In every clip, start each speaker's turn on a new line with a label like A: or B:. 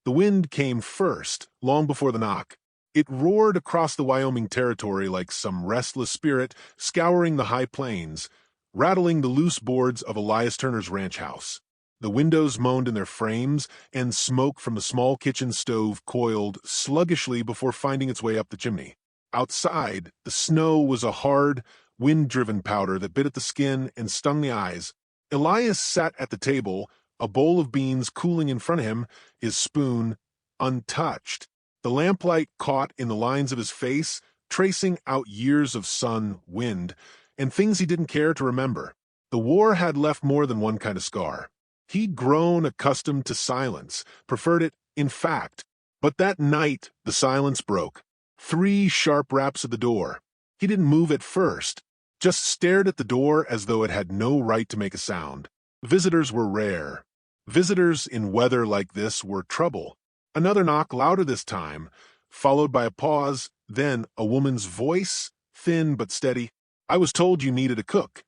A: The wind came first, long before the knock. It roared across the Wyoming territory like some restless spirit scouring the high plains, rattling the loose boards of Elias Turner's ranch house. The windows moaned in their frames, and smoke from the small kitchen stove coiled sluggishly before finding its way up the chimney. Outside, the snow was a hard, wind-driven powder that bit at the skin and stung the eyes. Elias sat at the table, a bowl of beans cooling in front of him, his spoon untouched. The lamplight caught in the lines of his face, tracing out years of sun, wind, and things he didn't care to remember. The war had left more than one kind of scar. He'd grown accustomed to silence, preferred it, in fact. But that night, the silence broke. 3 sharp raps at the door. He didn't move at first, just stared at the door as though it had no right to make a sound. Visitors were rare. Visitors in weather like this were trouble. Another knock, louder this time, followed by a pause, then a woman's voice, thin but steady. "I was told you needed a cook."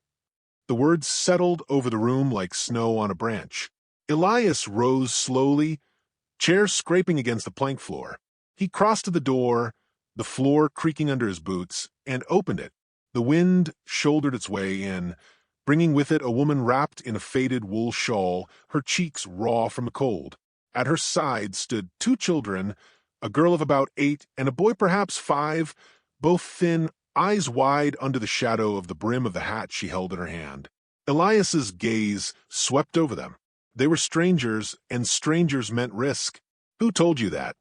A: The words settled over the room like snow on a branch. Elias rose slowly, chair scraping against the plank floor. He crossed to the door, the floor creaking under his boots, and opened it. The wind shouldered its way in, bringing with it a woman wrapped in a faded wool shawl, her cheeks raw from the cold. At her side stood 2 children, a girl of about 8 and a boy perhaps 5, both thin, eyes wide under the shadow of the brim of the hat she held in her hand. Elias's gaze swept over them. They were strangers, and strangers meant risk. "Who told you that?"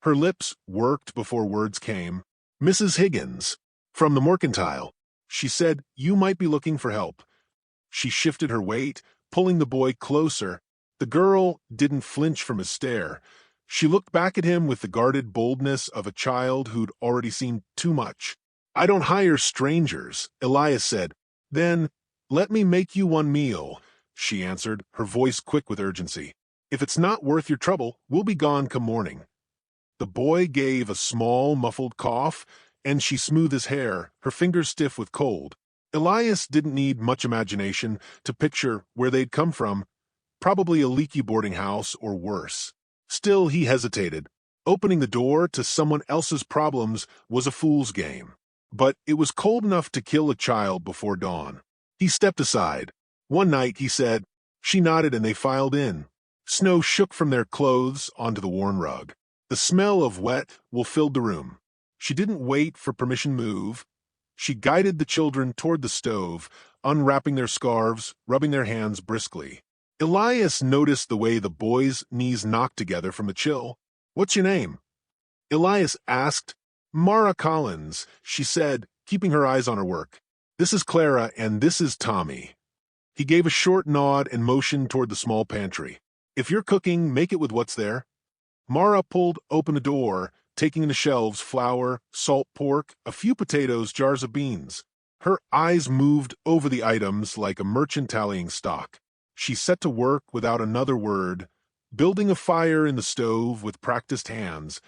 A: Her lips worked before words came. "Mrs. Higgins, from the Mercantile. She said you might be looking for help." She shifted her weight, pulling the boy closer. The girl didn't flinch from his stare. She looked back at him with the guarded boldness of a child who'd already seen too much. "I don't hire strangers," Elias said. "Then, let me make you one meal," she answered, her voice quick with urgency. "If it's not worth your trouble, we'll be gone come morning." The boy gave a small, muffled cough, and she smoothed his hair, her fingers stiff with cold. Elias didn't need much imagination to picture where they'd come from, probably a leaky boarding house or worse. Still, he hesitated. Opening the door to someone else's problems was a fool's game. But it was cold enough to kill a child before dawn. He stepped aside. "One night," he said. She nodded and they filed in. Snow shook from their clothes onto the worn rug. The smell of wet wool filled the room. She didn't wait for permission to move. She guided the children toward the stove, unwrapping their scarves, rubbing their hands briskly. Elias noticed the way the boys' knees knocked together from the chill. "What's your name?" Elias asked. "Mara Collins," she said, keeping her eyes on her work. "This is Clara, and this is Tommy." He gave a short nod and motioned toward the small pantry. "If you're cooking, make it with what's there." Mara pulled open a door, taking in the shelves flour, salt pork, a few potatoes, jars of beans. Her eyes moved over the items like a merchant tallying stock. She set to work without another word, building a fire in the stove with practiced hands,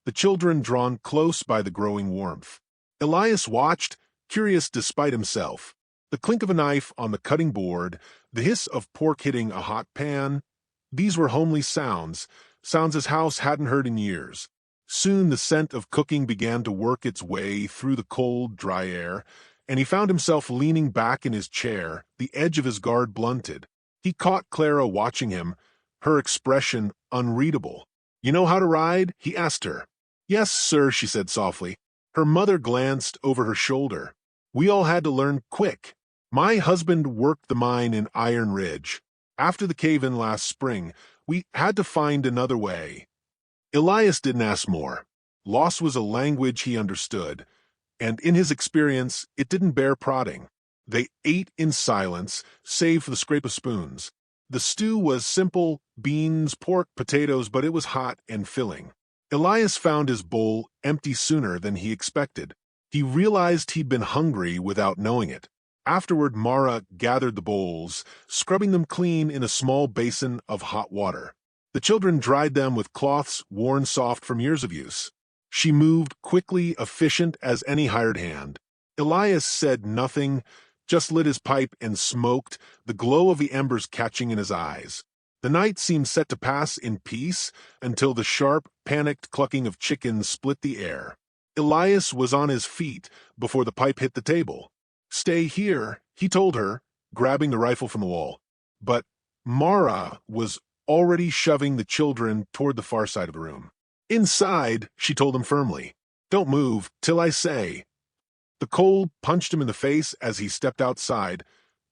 A: the children drawn close by the growing warmth. Elias watched, curious despite himself. The clink of a knife on the cutting board, the hiss of pork hitting a hot pan. These were homely sounds, sounds his house hadn't heard in years. Soon the scent of cooking began to work its way through the cold, dry air, and he found himself leaning back in his chair, the edge of his guard blunted. He caught Clara watching him, her expression unreadable. "You know how to ride?" he asked her. "Yes, sir," she said softly. Her mother glanced over her shoulder. "We all had to learn quick. My husband worked the mine in Iron Ridge. After the cave-in last spring, we had to find another way." Elias didn't ask more. Loss was a language he understood, and in his experience, it didn't bear prodding. They ate in silence, save for the scrape of spoons. The stew was simple, beans, pork, potatoes, but it was hot and filling. Elias found his bowl empty sooner than he expected. He realized he'd been hungry without knowing it. Afterward, Mara gathered the bowls, scrubbing them clean in a small basin of hot water. The children dried them with cloths worn soft from years of use. She moved quickly, efficient as any hired hand. Elias said nothing, just lit his pipe and smoked, the glow of the embers catching in his eyes. The night seemed set to pass in peace until the sharp, panicked clucking of chickens split the air. Elias was on his feet before the pipe hit the table. "Stay here," he told her, grabbing the rifle from the wall. But Mara was already shoving the children toward the far side of the room. "Inside," she told him firmly. "Don't move till I say." The cold punched him in the face as he stepped outside,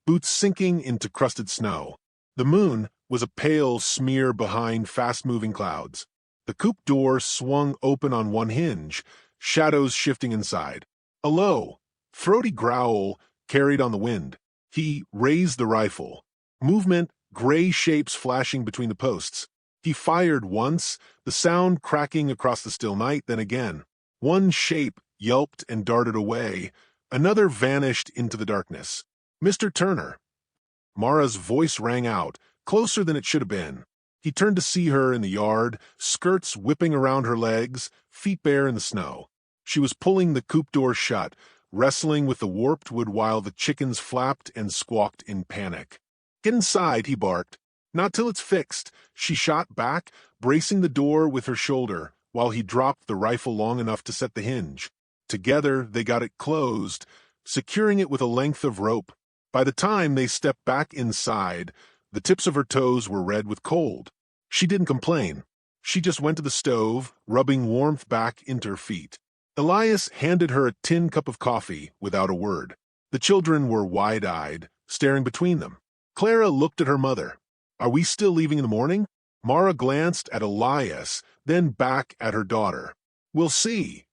A: boots sinking into crusted snow. The moon was a pale smear behind fast-moving clouds. The coupe door swung open on one hinge, shadows shifting inside. A low, throaty growl carried on the wind. He raised the rifle. Movement, gray shapes flashing between the posts. He fired once, the sound cracking across the still night, then again. One shape yelped and darted away. Another vanished into the darkness. "Mr. Turner." Mara's voice rang out, closer than it should have been. He turned to see her in the yard, skirts whipping around her legs, feet bare in the snow. She was pulling the coupe door shut, wrestling with the warped wood while the chickens flapped and squawked in panic. "Get inside," he barked. "Not till it's fixed." She shot back, bracing the door with her shoulder, while he dropped the rifle long enough to set the hinge. Together, they got it closed, securing it with a length of rope. By the time they stepped back inside, the tips of her toes were red with cold. She didn't complain. She just went to the stove, rubbing warmth back into her feet. Elias handed her a tin cup of coffee without a word. The children were wide-eyed, staring between them. Clara looked at her mother. "Are we still leaving in the morning?" Mara glanced at Elias, then back at her daughter. "We'll see."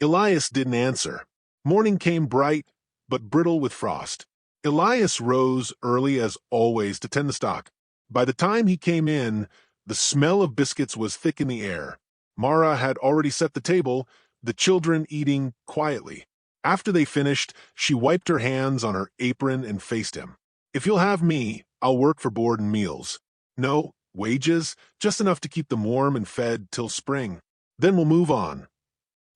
A: Elias didn't answer. Morning came bright, but brittle with frost. Elias rose early as always to tend the stock. By the time he came in, the smell of biscuits was thick in the air. Mara had already set the table, the children eating quietly. After they finished, she wiped her hands on her apron and faced him. "If you'll have me, I'll work for board and meals. No wages, just enough to keep them warm and fed till spring. Then we'll move on."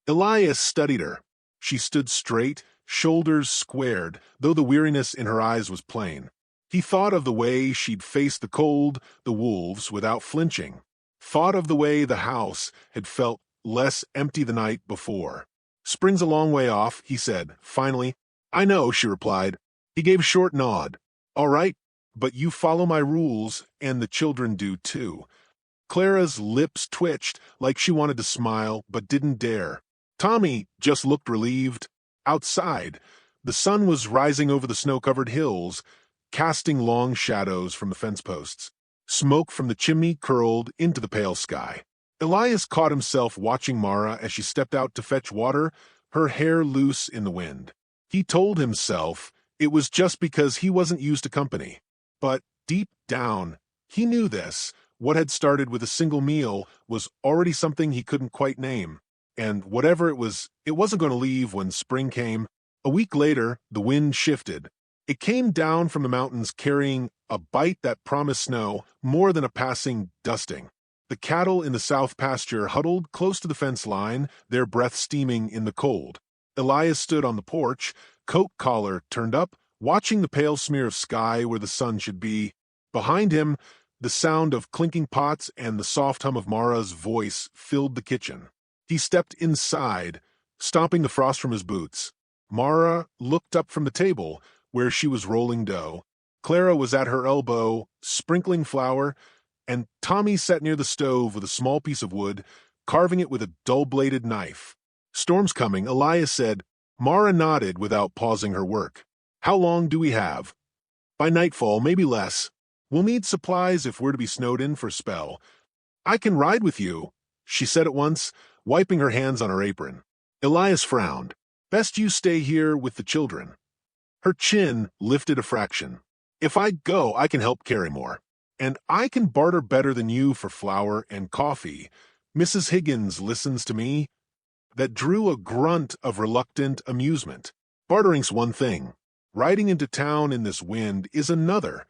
A: Elias studied her. She stood straight, shoulders squared, though the weariness in her eyes was plain. He thought of the way she'd faced the cold, the wolves, without flinching. Thought of the way the house had felt less empty the night before. "Spring's a long way off," he said, finally. "I know," she replied. He gave a short nod. "All right, but you follow my rules, and the children do too." Clara's lips twitched like she wanted to smile, but didn't dare. Tommy just looked relieved. Outside, the sun was rising over the snow-covered hills, casting long shadows from the fence posts. Smoke from the chimney curled into the pale sky. Elias caught himself watching Mara as she stepped out to fetch water, her hair loose in the wind. He told himself it was just because he wasn't used to company. But deep down, he knew this. What had started with a single meal was already something he couldn't quite name. And whatever it wasn't going to leave when spring came. A week later, the wind shifted. It came down from the mountains carrying a bite that promised snow more than a passing dusting. The cattle in the south pasture huddled close to the fence line, their breath steaming in the cold. Elias stood on the porch, coat collar turned up, watching the pale smear of sky where the sun should be. Behind him, the sound of clinking pots and the soft hum of Mara's voice filled the kitchen. He stepped inside, stomping the frost from his boots. Mara looked up from the table, where she was rolling dough. Clara was at her elbow, sprinkling flour, and Tommy sat near the stove with a small piece of wood, carving it with a dull-bladed knife. "Storm's coming," Elias said. Mara nodded without pausing her work. "How long do we have?" "By nightfall, maybe less. We'll need supplies if we're to be snowed in for a spell." "I can ride with you," she said at once, wiping her hands on her apron. Elias frowned. "Best you stay here with the children." Her chin lifted a fraction. "If I go, I can help carry more. And I can barter better than you for flour and coffee. Mrs. Higgins listens to me." That drew a grunt of reluctant amusement. "Bartering's one thing. Riding into town in this wind is another.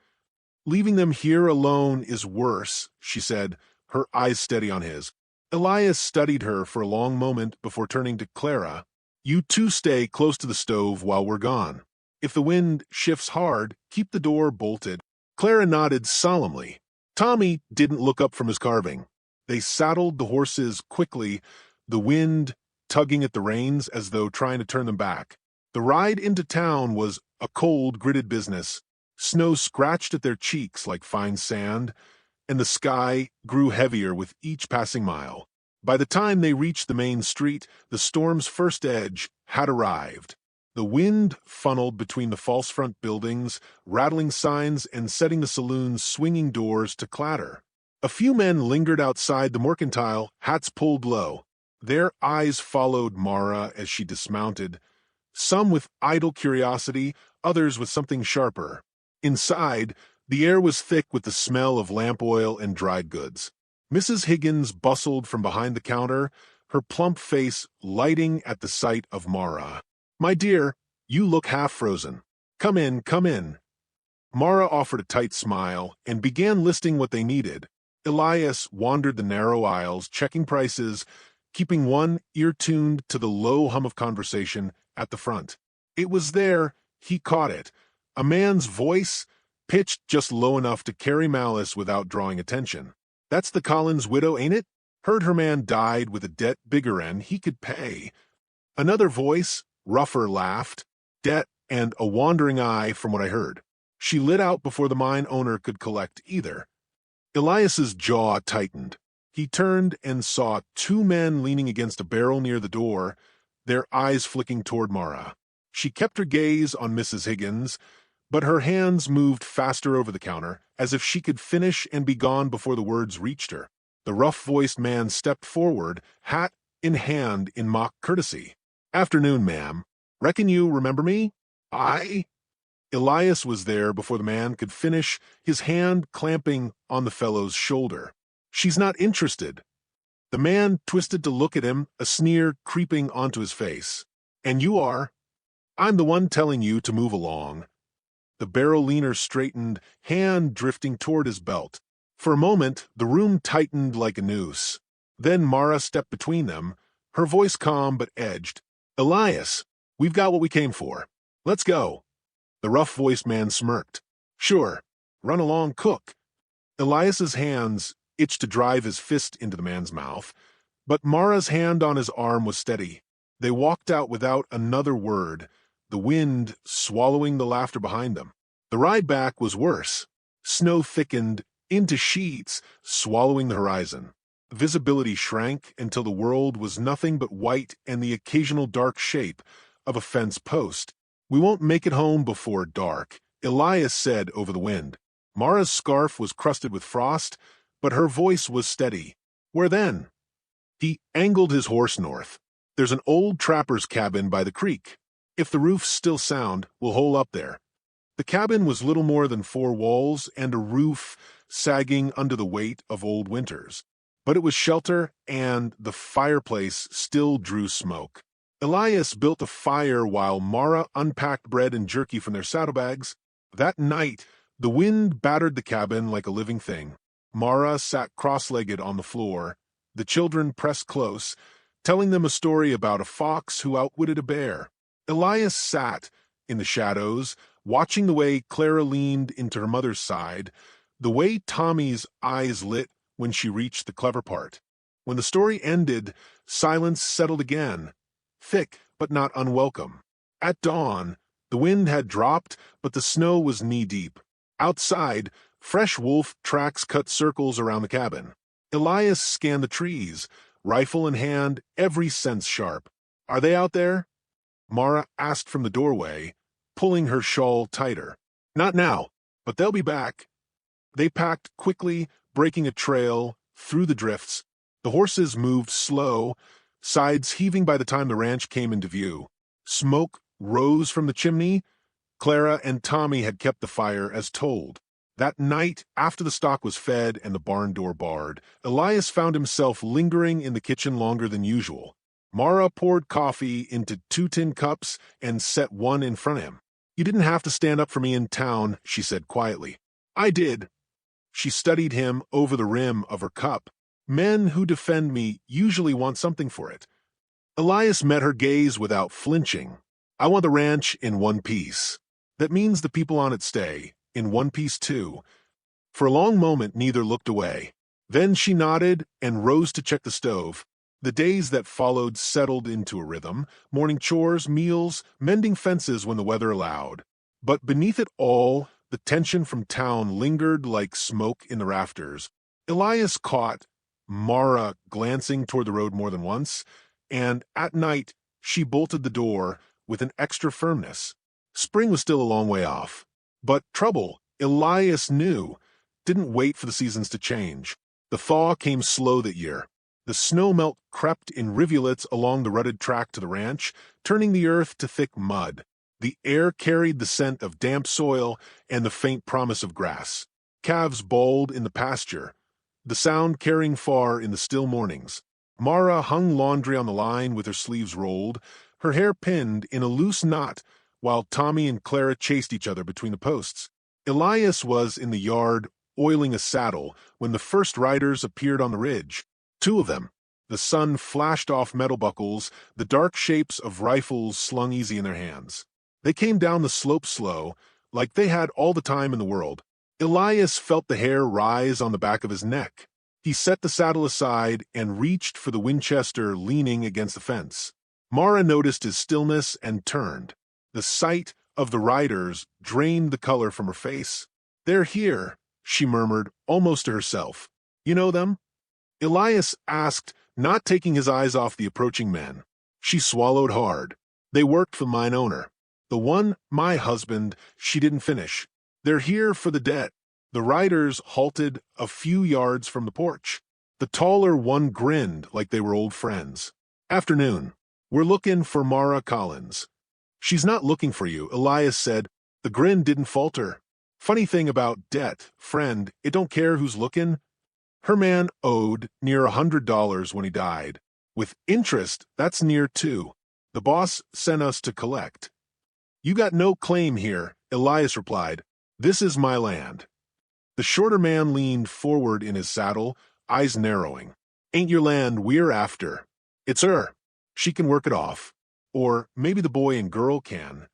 A: Leaving them here alone is worse," she said, her eyes steady on his. Elias studied her for a long moment before turning to Clara. "You two stay close to the stove while we're gone. If the wind shifts hard, keep the door bolted." Clara nodded solemnly. Tommy didn't look up from his carving. They saddled the horses quickly, the wind tugging at the reins as though trying to turn them back. The ride into town was a cold, gritted business. Snow scratched at their cheeks like fine sand, and the sky grew heavier with each passing mile. By the time they reached the main street, the storm's first edge had arrived. The wind funneled between the false front buildings, rattling signs and setting the saloon's swinging doors to clatter. A few men lingered outside the mercantile, hats pulled low. Their eyes followed Mara as she dismounted, some with idle curiosity, others with something sharper. Inside, the air was thick with the smell of lamp oil and dried goods. Mrs. Higgins bustled from behind the counter, her plump face lighting at the sight of Mara. "My dear, you look half frozen. Come in, come in." Mara offered a tight smile and began listing what they needed. Elias wandered the narrow aisles, checking prices, keeping one ear tuned to the low hum of conversation at the front. It was there, he caught it, a man's voice, pitched just low enough to carry malice without drawing attention. "That's the Collins widow, ain't it? Heard her man died with a debt bigger'n he could pay." Another voice, rougher, laughed. "Debt and a wandering eye from what I heard. She lit out before the mine owner could collect either." Elias's jaw tightened. He turned and saw two men leaning against a barrel near the door, their eyes flicking toward Mara. She kept her gaze on Mrs. Higgins, but her hands moved faster over the counter, as if she could finish and be gone before the words reached her. The rough-voiced man stepped forward, hat in hand in mock courtesy. "Afternoon, ma'am. Reckon you remember me?" "I?" Elias was there before the man could finish, his hand clamping on the fellow's shoulder. "She's not interested." The man twisted to look at him, a sneer creeping onto his face. "And you are?" "I'm the one telling you to move along." The barrel leaner straightened, hand drifting toward his belt. For a moment, the room tightened like a noose. Then Mara stepped between them, her voice calm but edged. "Elias, we've got what we came for. Let's go." The rough-voiced man smirked. "Sure. Run along, cook." Elias's hands itched to drive his fist into the man's mouth, but Mara's hand on his arm was steady. They walked out without another word, the wind swallowing the laughter behind them. The ride back was worse. Snow thickened into sheets, swallowing the horizon. Visibility shrank until the world was nothing but white and the occasional dark shape of a fence post. "We won't make it home before dark," Elias said over the wind. Mara's scarf was crusted with frost, but her voice was steady. "Where then?" He angled his horse north. "There's an old trapper's cabin by the creek. If the roof's still sound, we'll hole up there." The cabin was little more than four walls and a roof sagging under the weight of old winters. But it was shelter, and the fireplace still drew smoke. Elias built a fire while Mara unpacked bread and jerky from their saddlebags. That night, the wind battered the cabin like a living thing. Mara sat cross-legged on the floor. The children pressed close, telling them a story about a fox who outwitted a bear. Elias sat in the shadows, watching the way Clara leaned into her mother's side, the way Tommy's eyes lit when she reached the clever part. When the story ended, silence settled again, thick but not unwelcome. At dawn, the wind had dropped, but the snow was knee-deep. Outside, fresh wolf tracks cut circles around the cabin. Elias scanned the trees, rifle in hand, every sense sharp. "Are they out there?" Mara asked from the doorway, pulling her shawl tighter. "Not now, but they'll be back." They packed quickly, breaking a trail through the drifts. The horses moved slow, sides heaving by the time the ranch came into view. Smoke rose from the chimney. Clara and Tommy had kept the fire as told. That night, after the stock was fed and the barn door barred, Elias found himself lingering in the kitchen longer than usual. Mara poured coffee into 2 tin cups and set one in front of him. "You didn't have to stand up for me in town," she said quietly. "I did." She studied him over the rim of her cup. "Men who defend me usually want something for it." Elias met her gaze without flinching. "I want the ranch in one piece. That means the people on it stay, in one piece too. For a long moment, neither looked away. Then she nodded and rose to check the stove. The days that followed settled into a rhythm, morning chores, meals, mending fences when the weather allowed. But beneath it all, the tension from town lingered like smoke in the rafters. Elias caught Mara glancing toward the road more than once, and at night she bolted the door with an extra firmness. Spring was still a long way off. But trouble, Elias knew, didn't wait for the seasons to change. The thaw came slow that year. The snow melt crept in rivulets along the rutted track to the ranch, turning the earth to thick mud. The air carried the scent of damp soil and the faint promise of grass. Calves bawled in the pasture, the sound carrying far in the still mornings. Mara hung laundry on the line with her sleeves rolled, her hair pinned in a loose knot, while Tommy and Clara chased each other between the posts. Elias was in the yard, oiling a saddle, when the first riders appeared on the ridge. 2 of them. The sun flashed off metal buckles, the dark shapes of rifles slung easy in their hands. They came down the slope slow, like they had all the time in the world. Elias felt the hair rise on the back of his neck. He set the saddle aside and reached for the Winchester leaning against the fence. Mara noticed his stillness and turned. The sight of the riders drained the color from her face. "They're here," she murmured, almost to herself. "You know them?" Elias asked, not taking his eyes off the approaching men. She swallowed hard. "They worked for mine owner. The one, my husband, she didn't finish. They're here for the debt." The riders halted a few yards from the porch. The taller one grinned like they were old friends. "Afternoon. We're looking for Mara Collins." "She's not looking for you," Elias said. The grin didn't falter. "Funny thing about debt, friend, it don't care who's looking. Her man owed near $100 when he died. With interest, that's near 2. The boss sent us to collect." "You got no claim here," Elias replied. "This is my land." The shorter man leaned forward in his saddle, eyes narrowing. "Ain't your land we're after. It's her. She can work it off. Or maybe the boy and girl can."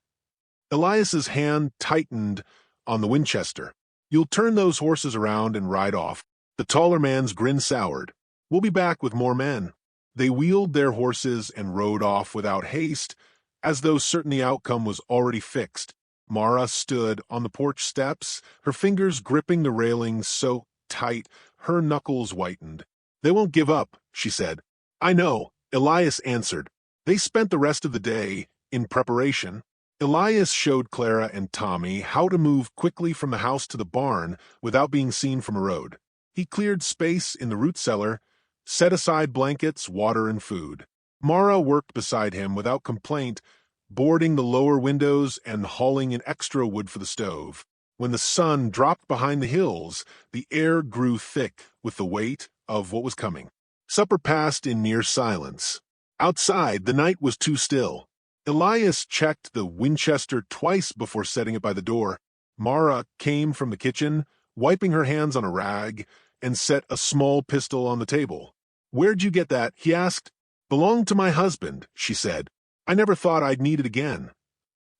A: Elias's hand tightened on the Winchester. "You'll turn those horses around and ride off." The taller man's grin soured. "We'll be back with more men." They wheeled their horses and rode off without haste, as though certain the outcome was already fixed. Mara stood on the porch steps, her fingers gripping the railings so tight her knuckles whitened. "They won't give up," she said. "I know," Elias answered. They spent the rest of the day in preparation. Elias showed Clara and Tommy how to move quickly from the house to the barn without being seen from a road. He cleared space in the root cellar, set aside blankets, water, and food. Mara worked beside him without complaint, boarding the lower windows and hauling in extra wood for the stove. When the sun dropped behind the hills, the air grew thick with the weight of what was coming. Supper passed in near silence. Outside, the night was too still. Elias checked the Winchester twice before setting it by the door. Mara came from the kitchen, wiping her hands on a rag, and set a small pistol on the table. "Where'd you get that?" he asked. "Belonged to my husband," she said. "I never thought I'd need it again."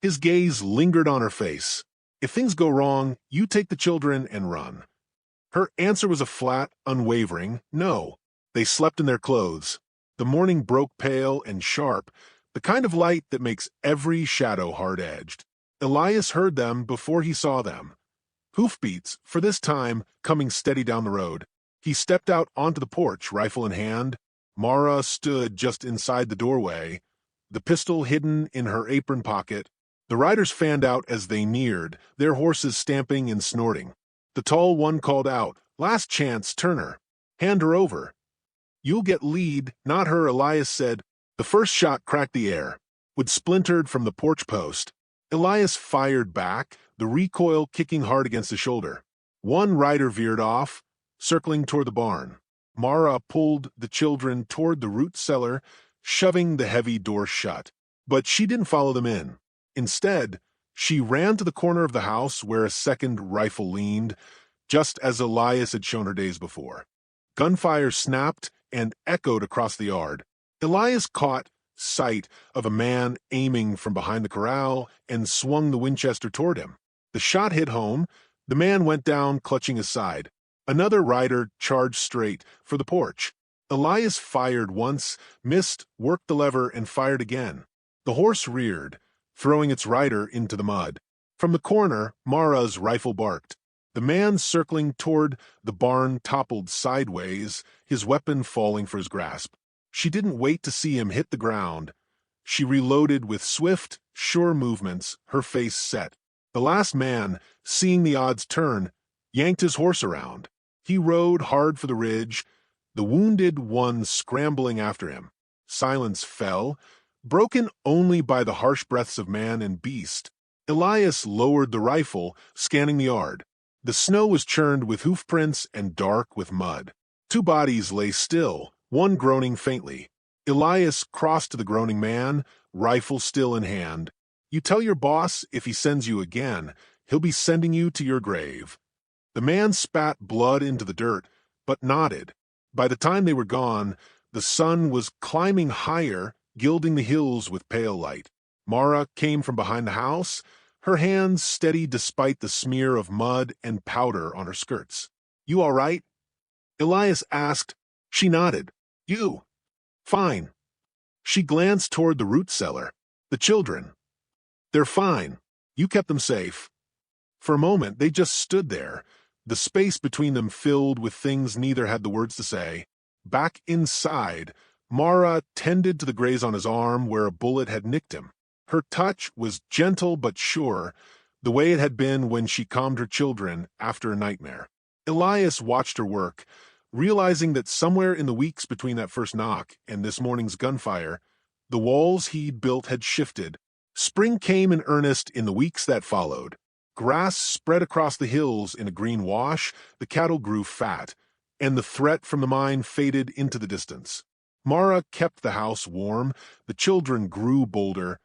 A: His gaze lingered on her face. "If things go wrong, you take the children and run." Her answer was a flat, unwavering no. They slept in their clothes. The morning broke pale and sharp, the kind of light that makes every shadow hard-edged. Elias heard them before he saw them. Hoofbeats, for this time, coming steady down the road. He stepped out onto the porch, rifle in hand. Mara stood just inside the doorway, the pistol hidden in her apron pocket. The riders fanned out as they neared, their horses stamping and snorting. The tall one called out, "Last chance, Turner. Hand her over." "You'll get lead, not her," Elias said. The first shot cracked the air. Wood splintered from the porch post. Elias fired back, the recoil kicking hard against the shoulder. One rider veered off, circling toward the barn. Mara pulled the children toward the root cellar, shoving the heavy door shut. But she didn't follow them in. Instead, she ran to the corner of the house where a second rifle leaned, just as Elias had shown her days before. Gunfire snapped and echoed across the yard. Elias caught sight of a man aiming from behind the corral and swung the Winchester toward him. The shot hit home, The man went down, clutching his side. Another rider charged straight for the porch. Elias fired once, missed, worked the lever, and fired again. The horse reared, throwing its rider into the mud. From the corner, Mara's rifle barked. The man circling toward the barn toppled sideways, his weapon falling for his grasp. She didn't wait to see him hit the ground. She reloaded with swift, sure movements, her face set. The last man, seeing the odds turn, yanked his horse around. He rode hard for the ridge, the wounded one scrambling after him. Silence fell, broken only by the harsh breaths of man and beast. Elias lowered the rifle, scanning the yard. The snow was churned with hoofprints and dark with mud. Two bodies lay still, one groaning faintly. Elias crossed to the groaning man, rifle still in hand. You tell your boss if he sends you again, he'll be sending you to your grave. The man spat blood into the dirt, but nodded. By the time they were gone, the sun was climbing higher, gilding the hills with pale light. Mara came from behind the house, her hands steady despite the smear of mud and powder on her skirts. You all right? Elias asked. She nodded. You? Fine. She glanced toward the root cellar. The children. They're fine. You kept them safe. For a moment, they just stood there, the space between them filled with things neither had the words to say. Back inside, Mara tended to the graze on his arm where a bullet had nicked him. Her touch was gentle but sure, the way it had been when she calmed her children after a nightmare. Elias watched her work, realizing that somewhere in the weeks between that first knock and this morning's gunfire, the walls he'd built had shifted. Spring came in earnest in the weeks that followed. Grass spread across the hills in a green wash, the cattle grew fat, and the threat from the mine faded into the distance. Mara kept the house warm, the children grew bolder,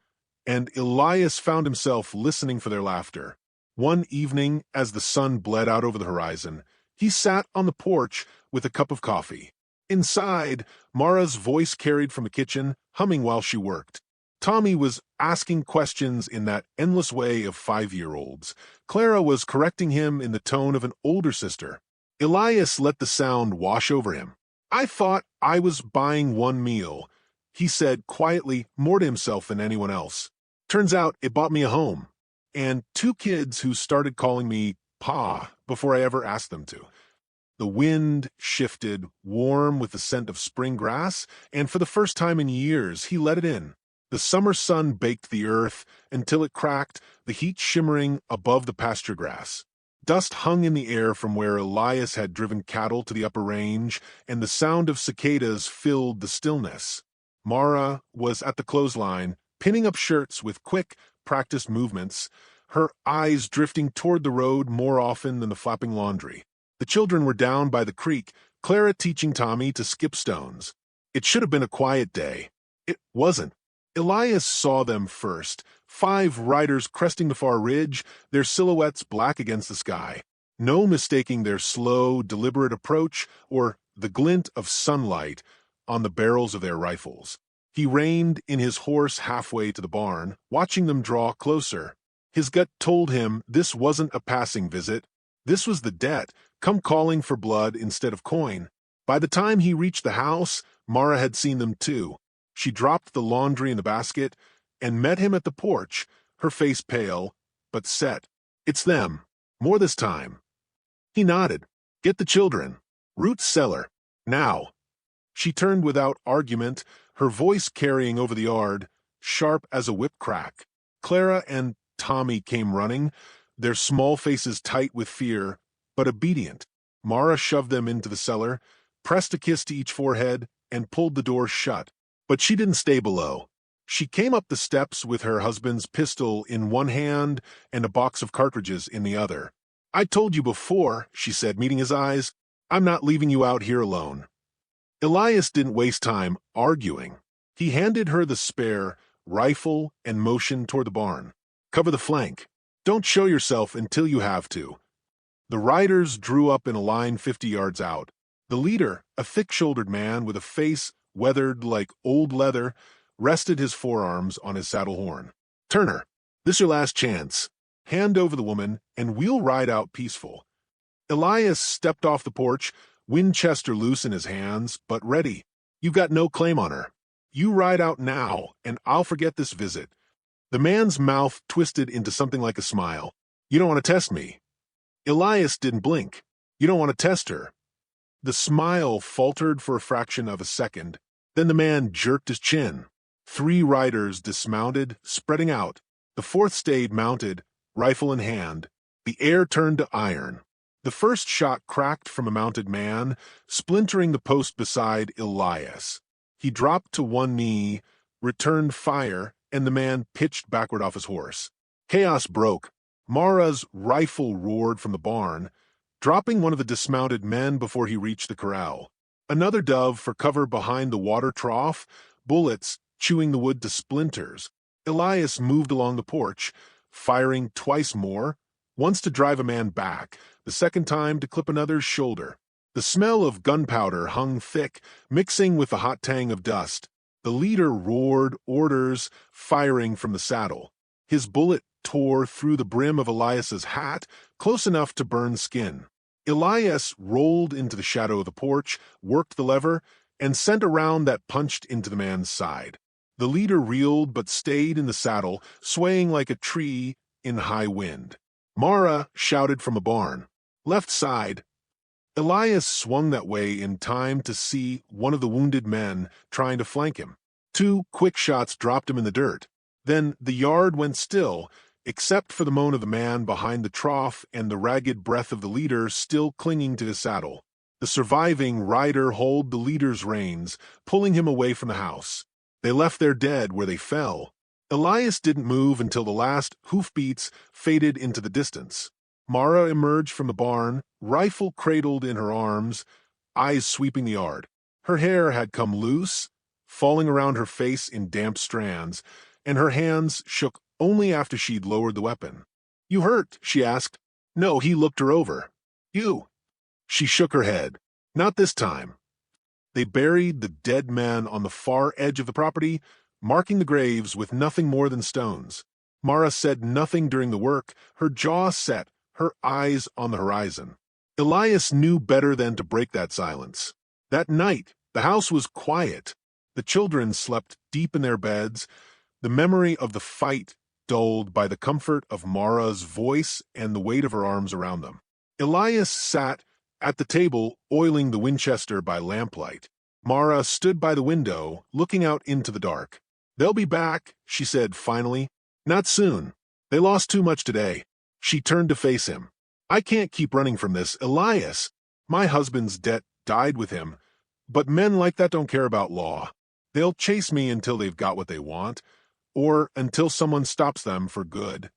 A: and Elias found himself listening for their laughter. One evening, as the sun bled out over the horizon, he sat on the porch with a cup of coffee. Inside, Mara's voice carried from the kitchen, humming while she worked. Tommy was asking questions in that endless way of 5-year-olds. Clara was correcting him in the tone of an older sister. Elias let the sound wash over him. I thought I was buying one meal, he said quietly, more to himself than anyone else. Turns out it bought me a home. And 2 kids who started calling me Pa before I ever asked them to. The wind shifted, warm with the scent of spring grass, and for the first time in years he let it in. The summer sun baked the earth until it cracked, the heat shimmering above the pasture grass. Dust hung in the air from where Elias had driven cattle to the upper range, and the sound of cicadas filled the stillness. Mara was at the clothesline, pinning up shirts with quick, practiced movements, her eyes drifting toward the road more often than the flapping laundry. The children were down by the creek, Clara teaching Tommy to skip stones. It should have been a quiet day. It wasn't. Elias saw them first, 5 riders cresting the far ridge, their silhouettes black against the sky. No mistaking their slow, deliberate approach or the glint of sunlight on the barrels of their rifles. He reined in his horse halfway to the barn, watching them draw closer. His gut told him this wasn't a passing visit. This was the debt, come calling for blood instead of coin. By the time he reached the house, Mara had seen them too. She dropped the laundry in the basket and met him at the porch, her face pale, but set. It's them. More this time. He nodded. Get the children. Root cellar. Now. She turned without argument, her voice carrying over the yard, sharp as a whip crack. Clara and Tommy came running, their small faces tight with fear, but obedient. Mara shoved them into the cellar, pressed a kiss to each forehead, and pulled the door shut. But she didn't stay below. She came up the steps with her husband's pistol in one hand and a box of cartridges in the other. I told you before, she said, meeting his eyes, I'm not leaving you out here alone. Elias didn't waste time arguing. He handed her the spare rifle and motioned toward the barn. Cover the flank. Don't show yourself until you have to. The riders drew up in a line 50 yards out. The leader, a thick-shouldered man with a face weathered like old leather, rested his forearms on his saddle horn. Turner, this your last chance. hand over the woman, and we'll ride out peaceful. Elias stepped off the porch, Winchester loose in his hands, but ready. You've got no claim on her. You ride out now, and I'll forget this visit. The man's mouth twisted into something like a smile. You don't want to test me. Elias didn't blink. You don't want to test her. The smile faltered for a fraction of a second. Then the man jerked his chin. 3 riders dismounted, spreading out. The 4th stayed mounted, rifle in hand. The air turned to iron. The first shot cracked from a mounted man, splintering the post beside Elias. He dropped to one knee, returned fire, and the man pitched backward off his horse. Chaos broke. Mara's rifle roared from the barn, dropping one of the dismounted men before he reached the corral. Another dove for cover behind the water trough, bullets chewing the wood to splinters. Elias moved along the porch, firing twice more, once to drive a man back, the second time to clip another's shoulder. The smell of gunpowder hung thick, mixing with the hot tang of dust. The leader roared orders, firing from the saddle. His bullet tore through the brim of Elias's hat, close enough to burn skin. Elias rolled into the shadow of the porch, worked the lever, and sent a round that punched into the man's side. The leader reeled but stayed in the saddle, swaying like a tree in high wind. Mara shouted from a barn. Left side. Elias swung that way in time to see one of the wounded men trying to flank him. 2 quick shots dropped him in the dirt. Then the yard went still, except for the moan of the man behind the trough and the ragged breath of the leader still clinging to his saddle. The surviving rider hauled the leader's reins, pulling him away from the house. They left their dead where they fell. Elias didn't move until the last hoofbeats faded into the distance. Mara emerged from the barn, rifle cradled in her arms, eyes sweeping the yard. Her hair had come loose, falling around her face in damp strands, and her hands shook only after she'd lowered the weapon. You hurt? She asked. No, he looked her over. You. She shook her head. Not this time. They buried the dead man on the far edge of the property, marking the graves with nothing more than stones. Mara said nothing during the work, her jaw set, her eyes on the horizon. Elias knew better than to break that silence. That night, the house was quiet. The children slept deep in their beds, the memory of the fight dulled by the comfort of Mara's voice and the weight of her arms around them. Elias sat at the table, oiling the Winchester by lamplight. Mara stood by the window, looking out into the dark. They'll be back, she said finally. Not soon. They lost too much today. She turned to face him. I can't keep running from this, Elias. My husband's debt died with him, but men like that don't care about law. They'll chase me until they've got what they want, or until someone stops them for good.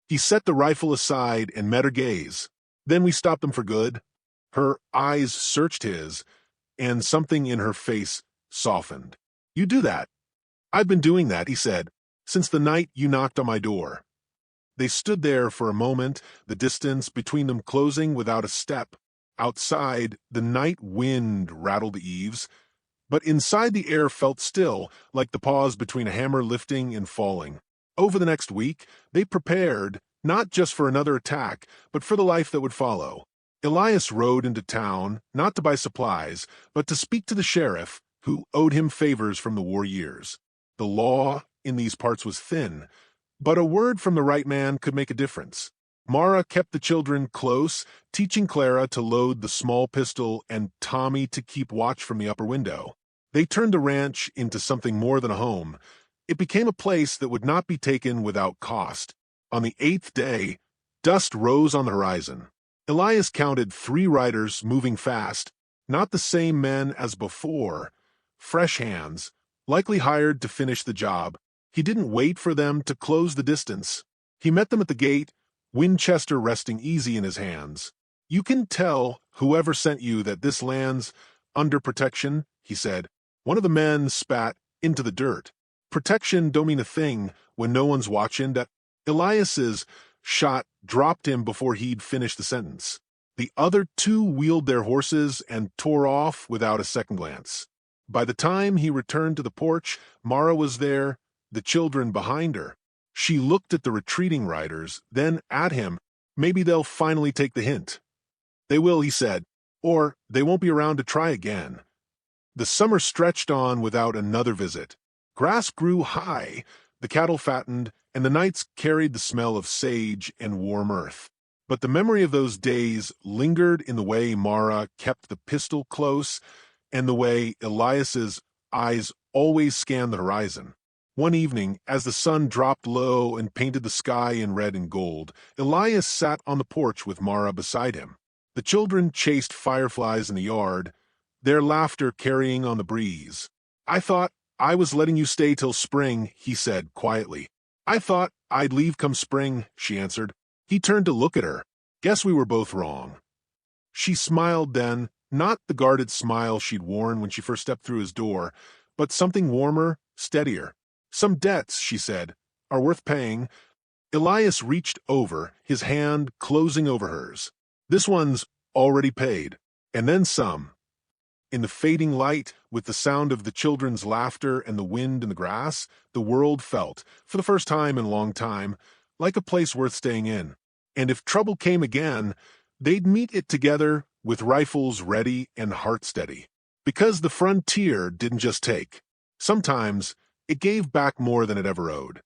A: He set the rifle aside and met her gaze. Then we stopped them for good. Her eyes searched his, and something in her face softened. You do that. I've been doing that, he said, since the night you knocked on my door. They stood there for a moment, the distance between them closing without a step. Outside, the night wind rattled the eaves, but inside the air felt still, like the pause between a hammer lifting and falling. Over the next week, they prepared, not just for another attack, but for the life that would follow. Elias rode into town, not to buy supplies, but to speak to the sheriff, who owed him favors from the war years. The law in these parts was thin, but a word from the right man could make a difference. Mara kept the children close, teaching Clara to load the small pistol and Tommy to keep watch from the upper window. They turned the ranch into something more than a home. It became a place that would not be taken without cost. On the 8th day, dust rose on the horizon. Elias counted 3 riders moving fast, not the same men as before, fresh hands, likely hired to finish the job. He didn't wait for them to close the distance. He met them at the gate, Winchester resting easy in his hands. You can tell whoever sent you that this land's under protection, he said. One of the men spat into the dirt. Protection don't mean a thing when no one's watching. That Elias's shot dropped him before he'd finished the sentence. The other 2 wheeled their horses and tore off without a second glance. By the time he returned to the porch, Mara was there, the children behind her. She looked at the retreating riders, then at him. Maybe they'll finally take the hint. They will, he said, or they won't be around to try again. The summer stretched on without another visit. Grass grew high, the cattle fattened, and the nights carried the smell of sage and warm earth. But the memory of those days lingered in the way Mara kept the pistol close and the way Elias's eyes always scanned the horizon. One evening, as the sun dropped low and painted the sky in red and gold, Elias sat on the porch with Mara beside him. The children chased fireflies in the yard, their laughter carrying on the breeze. "I thought I was letting you stay till spring," he said quietly. "I thought I'd leave come spring," she answered. He turned to look at her. "Guess we were both wrong." She smiled then, not the guarded smile she'd worn when she first stepped through his door, but something warmer, steadier. "Some debts," she said, "are worth paying." Elias reached over, his hand closing over hers. "This one's already paid, and then some." In the fading light, with the sound of the children's laughter and the wind in the grass, the world felt, for the first time in a long time, like a place worth staying in. And if trouble came again, they'd meet it together with rifles ready and heart steady. Because the frontier didn't just take. Sometimes it gave back more than it ever owed.